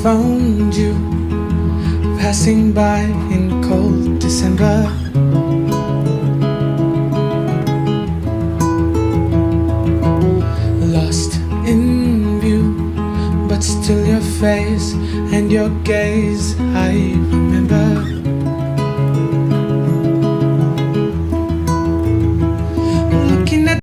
found you passing by in cold December. Lost in view, but still your face and your gaze I remember.